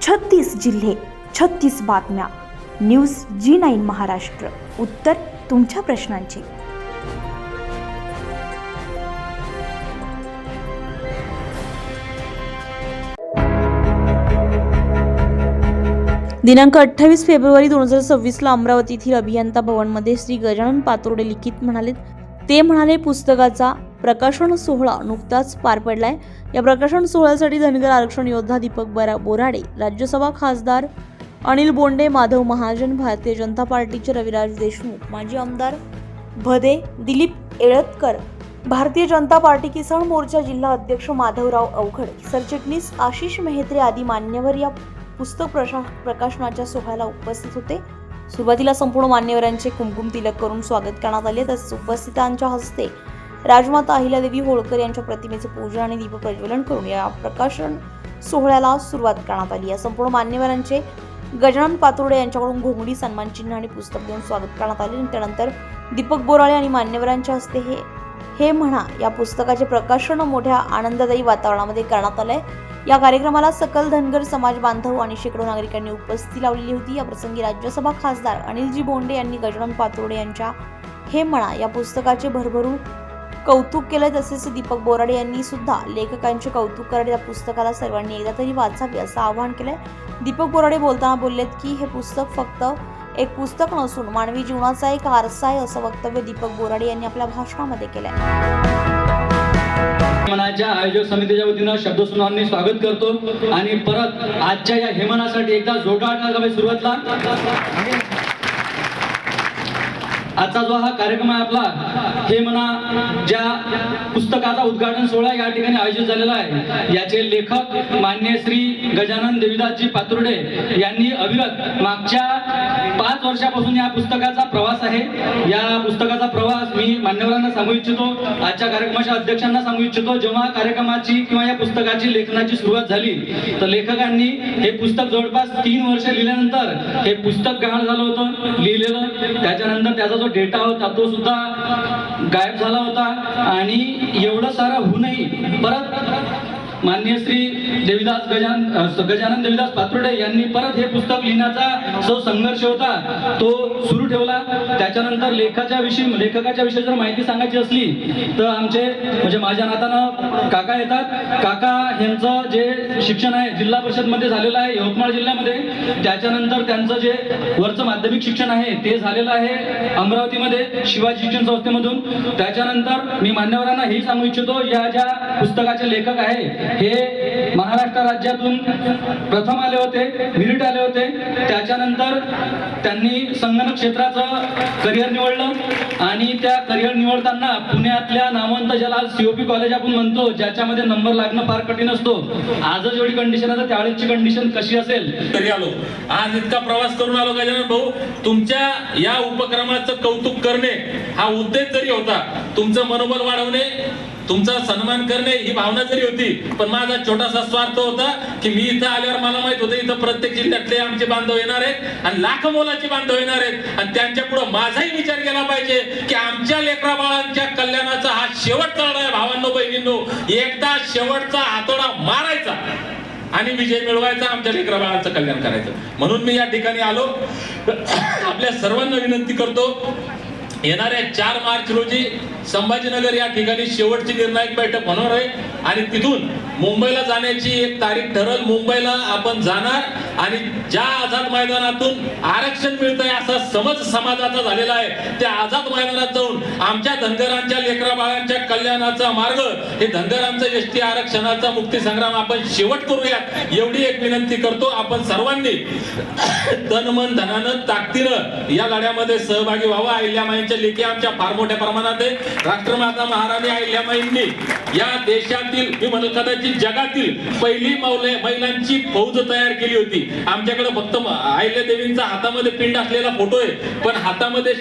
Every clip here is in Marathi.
36 जिल्हे, 36 बातम्या. News G9 Maharashtra. उत्तर तुमच्या प्रश्नांची. दिनांक 28 फेब्रुवारी 2026 ला अमरावती येथील अभियंता भवनमध्ये श्री गजानन पातुर्डे लिखित म्हणाले पुस्तकाचा प्रकाशन सोहळा नुकताच पार पडलाय. या प्रकाशन सोहळ्यासाठी धनगर आरक्षण योद्धा दीपक बोराडे, राज्यसभा खासदार अनिल बोंडे, माधव महाजन, भारतीय जनता पार्टीचे रविराज देशमुख, माजी आमदार भदे, दिलीप येळतकर, भारतीय जनता पार्टी किसान मोर्चा जिल्हा अध्यक्ष माधवराव अवघड, सरचिटणीस आशिष मेहत्रे आदी मान्यवर या पुस्तक प्रकाशनाच्या सोहळ्याला उपस्थित होते. सुरुवातीला संपूर्ण मान्यवरांचे कुमकुम तिलक करून स्वागत करण्यात आले. तसेच उपस्थितांच्या हस्ते राजमाता अहिल्यादेवी होळकर यांच्या प्रतिमेचे पूजन आणि दीप प्रज्वलन करून या प्रकाशन सोहळ्याला सुरुवात करण्यात आली. या संपूर्ण मान्यवरांचे गजानन पातुर्डे यांच्याकडून घोंगडी, सन्मान चिन्ह आणि पुस्तक देऊन स्वागत करण्यात आले. त्यानंतर दीपक बोराडे आणि मान्यवरांच्या हस्ते हे म्हणा या पुस्तकाचे प्रकाशन मोठ्या आनंददायी वातावरणामध्ये करण्यात आले. या कार्यक्रमाला सकल धनगर समाज बांधव आणि शेकडो नागरिकांनी उपस्थिती लावलेली होती. या प्रसंगी राज्यसभा खासदार अनिलजी बोंडे यांनी गजानन पातुर्डे यांच्या हे म्हणा या पुस्तकाचे भरभरून कौतुक केले. तसेच दीपक बोराडे यांनी सुद्धा लेखकांचे कौतुक करत या पुस्तकाला सर्वांनी एकदा तरी वाचावे असं आवाहन केलंय. दीपक बोराडे बोलताना बोललेत की हे पुस्तक फक्त एक पुस्तक नसून मानवी जीवनाचा एक आरसा आहे असं वक्तव्य दीपक बोराडे यांनी आपल्या भाषणामध्ये केलंय. हेमनाच्या आयोजक समितीच्या वतीनं शब्दसुनांनी स्वागत करतो आणि परत आजच्या या हेमनासाठी एकदा जोरदार सुरुवातला. आजचा जो हा कार्यक्रम आहे आपला हेमना ज्या पुस्तकाचा उद्घाटन सोहळा या ठिकाणी आयोजित झालेला आहे, याचे लेखक मान्य श्री गजानन देवीदासजी पातुर्डे यांनी अविरत मागच्या 5 वर्षापासून या पुस्तकाचा प्रवास आहे. या पुस्तकाचा प्रवास मी मान्यवरांना सांगू इच्छितो, आजच्या कार्यक्रमाच्या अध्यक्षांना सांगू इच्छितो. जेव्हा कार्यक्रमाची किंवा या पुस्तकाची लेखनाची सुरुवात झाली तर लेखकांनी हे पुस्तक जवळपास 3 वर्ष लिहिल्यानंतर हे पुस्तक गहाण झालं होतं लिहिलेलं. त्याच्यानंतर त्याचा जो डेटा होता तो सुद्धा गायब झाला होता आणि एवढं सारं होऊनही परत मान्य श्री गजानन देवीदास पातुर्डे यांनी परत हे पुस्तक लिहिण्याचा जो संघर्ष होता तो सुरू ठेवला. त्याच्यानंतर लेखकाच्या विषयी जर माहिती सांगायची असली तर आमचे म्हणजे माझ्या नातानं काका येतात. काका यांचं जे शिक्षण आहे जिल्हा परिषद मध्ये झालेलं आहे यवतमाळ जिल्ह्यामध्ये. त्याच्यानंतर त्यांचं जे वरचं माध्यमिक शिक्षण आहे ते झालेलं आहे अमरावतीमध्ये शिवाजी शिक्षण संस्थेमधून. त्याच्यानंतर मी मान्यवरांना हे सांगू इच्छितो, या ज्या पुस्तकाचे लेखक आहे हे महाराष्ट्र राज्यातून प्रथम आले होते, मेरिट आले होते. त्याच्यानंतर त्यांनी संगणक क्षेत्राचं करिअर निवडलं आणि त्या करिअर निवडताना पुण्यातल्या नामवंत ज्याला COP कॉलेज आपण म्हणतो, ज्याच्यामध्ये नंबर लागणं फार कठीण असतो. आजच एवढी कंडिशन आहे, त्यावेळेसची कंडिशन कशी असेल तरी आलो. आज इतका प्रवास करून आलो गजानन भाऊ. तुमच्या या उपक्रमाचं कौतुक करणे हा उद्देश जरी होता, तुमचं मनोबल वाढवणे, तुमचा सन्मान करणे ही भावना जरी होती, पण माझा छोटासा स्वार्थ होता की मी इथं आल्यावर मला माहित होतं इथं प्रत्येक जिल्ह्यातले आमचे बांधव येणार आहेत आणि लाखो मोलाचे बांधव येणार आहेत आणि त्यांच्या पुढे माझाही विचार केला पाहिजे की आमच्या लेकरा बाळांच्या कल्याणाचा हा शेवटचा लढा आहे. भावांनो बहिणींनो, एकदा शेवटचा हातोडा मारायचा आणि विजय मिळवायचा, आमच्या लेकरा बाळांचं कल्याण करायचं. म्हणून मी या ठिकाणी आलो. आपल्या सर्वांना विनंती करतो, येणाऱ्या 4 मार्च रोजी संभाजीनगर या ठिकाणी शेवटची निर्णायक बैठक होणार आहे आणि तिथून मुंबईला जाण्याची एक तारीख ठरल. मुंबईला आपण जाणार आणि ज्या आझाद मैदानातून आरक्षण मिळतंय असा समज समाजाचा झालेला आहे, त्या आझाद मैदानात जाऊन आमच्या धनगरांच्या लेकरा बाळांच्या कल्याणाचा मार्ग, हे धनगरांचं ST आरक्षणाचा मुक्ती संग्राम आपण शेवट करूयात एवढी एक विनंती करतो. आपण सर्वांनी तन मन धनानं ताकदीनं या लढ्यामध्ये सहभागी व्हावं. अहिल्यामाईंच्या लेखी आमच्या फार मोठ्या प्रमाणात आहे. राष्ट्रमाता महाराणी अहिल्यामाईंनी या देशातील, मी म्हणतो कदाचित जगातील पहिली महिलांची फौज तयार केली होती. आमच्याकडे फक्त अहिल्यादेवींचा हातामध्ये पिंड असलेला फोटो आहे, पण हातामध्ये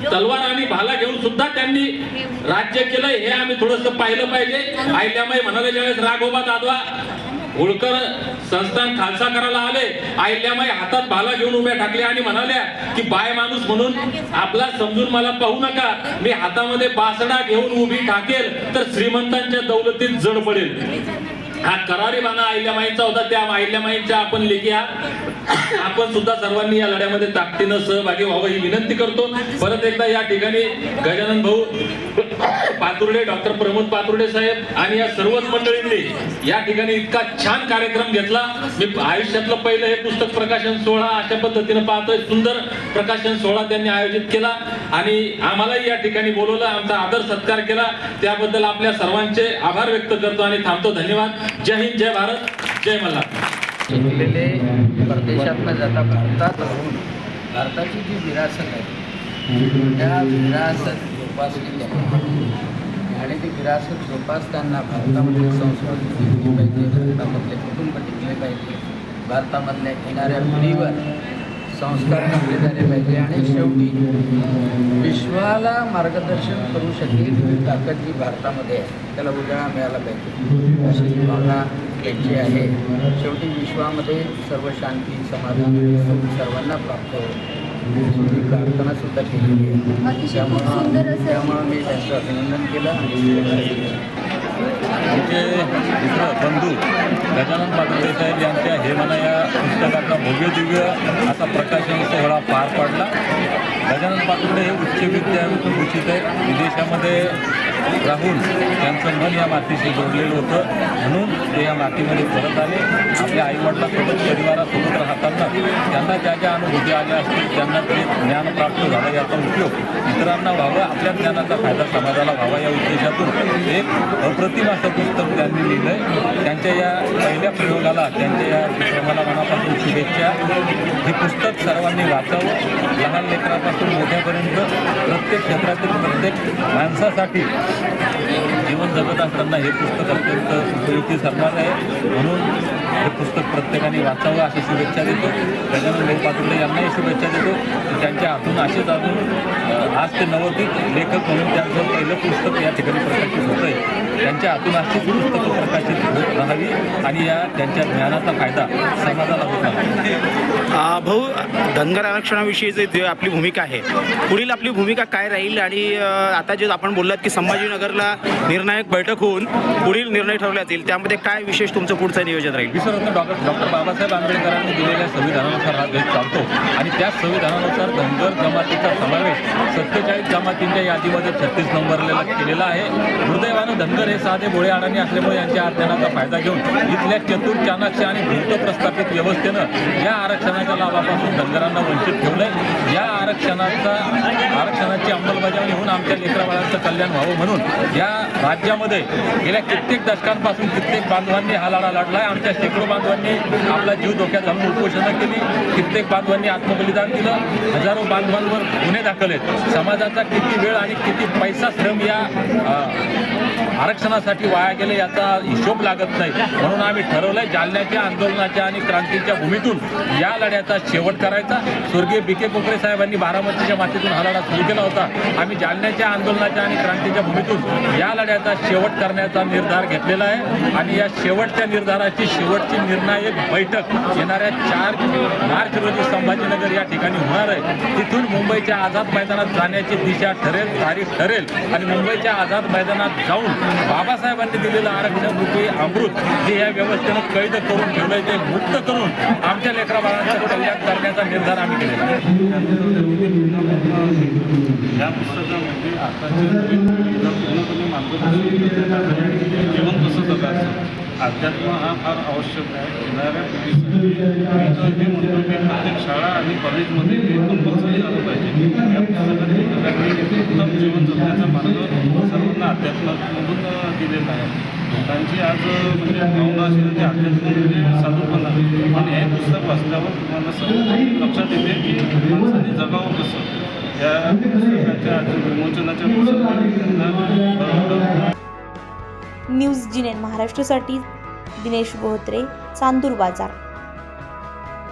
तलवार आणि भाला घेऊन सुद्धा त्यांनी राज्य केलंय, हे आम्ही थोडंसं पाहिलं पाहिजे. अहिल्यामाई म्हणाले ज्यावेळेस राघोबा दादवा होळकर संस्थान खालसा करायला आले, अहिल्यामाई हातात भाला घेऊन उभ्या ठाकल्या आणि म्हणाल्या की बाय माणूस म्हणून आपला समजून मला पाहू नका, मी हातामध्ये बासडा घेऊन उभी ठाकेल तर श्रीमंतांच्या दौलतीत जड पडेल. हा करारीबाणा अहिल्यामाईंचा होता. त्या अहिल्यामाईंच्या आपण लेखी आहात. आपण सुद्धा सर्वांनी या लढ्यामध्ये ताकदीनं सहभागी व्हावं ही विनंती करतो. परत एकदा या ठिकाणी गजानन भाऊ पातुर्डे, डॉक्टर प्रमोद पातुर्डे साहेब आणि या सर्वच मंडळींनी या ठिकाणी इतका छान कार्यक्रम घेतला. मी आयुष्यातलं पहिलं हे पुस्तक प्रकाशन सोहळा अशा पद्धतीनं पाहतोय. सुंदर प्रकाशन सोहळा त्यांनी आयोजित केला आणि आम्हालाही या ठिकाणी बोलवलं, आमचा आदर सत्कार केला. त्याबद्दल आपल्या सर्वांचे आभार व्यक्त करतो आणि थांबतो. धन्यवाद. जय हिंद, जय भारत, जय मल्हार. शिकलेले परदेशात न जाता भारतात राहून भारताची जी विरासत आहे त्या विरासत जोपासली त्यांनी आणि ती विरासत जोपासताना भारतामधली संस्कृती टिकली पाहिजे, भारतामधले कुटुंब टिकले पाहिजे, भारतामधल्या येणाऱ्या पिढीवर संस्कार टाकले झाले पाहिजे आणि शेवटी विश्वाला मार्गदर्शन करू शकेल ही ताकद जी भारतामध्ये आहे त्याला उजाळा मिळाला पाहिजे अशी ही भावना त्यांची आहे. शेवटी विश्वामध्ये सर्व शांती, समाधान आणि सुख सर्वांना प्राप्त होईल ही प्रार्थना सुद्धा केलेली आहे. त्यामुळं मी त्यांचं अभिनंदन केलं आणि आमचे मित्र बंधू गजानन पाटोळे साहेब यांच्या हे म्हणा या पुस्तकाचा भव्य दिव्य असा प्रकाशन सोहळा पार पडला. गजानन पाटोळे हे उच्च विद्याभूषित आहे. विदेशामध्ये राहून त्यांचं मन या मातीशी जोडलेलं होतं म्हणून ते या मातीमध्ये परत आले. आपल्या आईवडिलांसोबत परिवारासोबत राहताना त्यांना ज्या ज्या अनुभूती आल्या असतील त्यांना ते ज्ञान प्राप्त झालं याचा उपयोग इतरांना व्हावं, आपल्या ज्ञानाचा फायदा समाजाला व्हावा या उद्देशातून एक अप्रतिम असं पुस्तक त्यांनी लिहिलं आहे. त्यांच्या या पहिल्या प्रयोगाला, त्यांच्या या विक्रमाला मनापासून शुभेच्छा. हे पुस्तक सर्वांनी वाचावं. लहान लेकरापासून मोठ्यापर्यंत प्रत्येक क्षेत्रातील प्रत्येक माणसासाठी जीवन जगत असताना हे पुस्तक अत्यंत उपयोगी ठरणार आहे. म्हणून हे पुस्तक प्रत्येकाने वाचावं अशी शुभेच्छा देतो. गजानन भाऊ पाटोळे यांनाही शुभेच्छा देतो. त्यांच्या हातून असेच अजून आज ते नवोदित लेखक म्हणून त्यांचं पहिलं पुस्तक या ठिकाणी प्रकाशित होतं आहे. त्यांच्या हातून अशीच पुस्तकं प्रकाशित होत राहावी आणि या त्यांच्या ज्ञानाचा फायदा समाजाला होत राहावा. भाऊ, धनगर आरक्षणाविषयी जे आपली भूमिका आहे, पुढील आपली भूमिका काय राहील आणि आता जे आपण बोललात की संभाजीनगरला निर्णायक बैठक होऊन पुढील निर्णय ठरवले जातील त्यामध्ये काय विशेष तुमचं पुढचं नियोजन राहील? विसरत्न डॉक्टर बाबासाहेब आंबेडकरांनी दिलेल्या संविधानानुसार हा देश चालतो आणि त्या संविधानानुसार धनगर जमातीचा समावेश 47 जमातींच्या यादीमध्ये 36 नंबरला केलेला आहे. दुर्दैवानं धनगर हे साधे भोळे अडाणी असल्यामुळे यांच्या अज्ञानाचा फायदा घेऊन इथल्या चतुर, चाणाक्ष आणि भूत प्रस्थापित व्यवस्थेनं या आरक्षणाच्या लाभापासून धनगरांना वंचित ठेवलंय. या आरक्षणाची अंमलबजावणी होऊन आमच्या लेकराबाळांचं कल्याण व्हावं म्हणून या राज्यामध्ये गेल्या कित्येक दशकांपासून कित्येक बांधवांनी हा लढा लढलाय. आमच्या शेकडो बांधवांनी आपला जीव धोक्यात घालून उपोषणं केली. कित्येक बांधवांनी आत्मबलिदान दिलं. हजारो बांधवांवर गुन्हे दाखल आहेत. समाजाचा किती वेळ आणि किती पैसा श्रम या आरक्षणासाठी वाया गेले याचा हिशोब लागत नाही. म्हणून आम्ही ठरवलंय जालन्याच्या आंदोलनाच्या आणि क्रांतीच्या भूमीतून या लढ्याचा शेवट करायचा. स्वर्गीय B.K. कोकरे साहेबांनी बारामतीच्या मातीतून हा लढा सुरू केला होता. आम्ही जालन्याच्या आंदोलनाच्या आणि क्रांतीच्या भूमीतून या लढ्याचा शेवट करण्याचा निर्धार घेतलेला आहे आणि या शेवटच्या निर्धाराची शेवटची निर्णायक बैठक येणाऱ्या 4 मार्च रोजी संभाजीनगर या ठिकाणी होणार आहे. तिथून मुंबईच्या आझाद मैदानात जाण्याची दिशा ठरेल, तारीख ठरेल आणि मुंबईच्या आझाद मैदानात जाऊन बाबासाहेबांनी दिलेलं आरक्षण रूपी अमृत जे या व्यवस्थेनं कैद करून ठेवलंय ते मुक्त करून आमच्या लेकराबाळांचं कल्याण करण्याचा निर्धार आम्ही केलेला आहे. या पुस्तकामध्ये आताच्या पूर्णपणे मार्गदर्शन जीवन कसं जगायचं अध्यात्म हा फार आवश्यक आहे. येणाऱ्या पिढीसाठी हे म्हणतो की प्रत्येक शाळा आणि कॉलेजमध्ये हे कंपल्सरी झालं पाहिजे. या पुस्तकाने उत्तम जीवन जगण्याचा मार्ग सर्वांना अध्यात्मामधून दिलेला आहे. त्यांची आज म्हणजे भावना अशी म्हणजे अध्यात्म म्हणजे साधूपणा आणि हे पुस्तक वाचल्यावर तुम्हाला सर्व लक्षात येते की माणसाने जगावं कसं. या पुस्तकाच्या विमोचनाच्या न्यूज GNN महाराष्ट्रासाठी दिनेश गोहत्रे, चांदूर बाजार.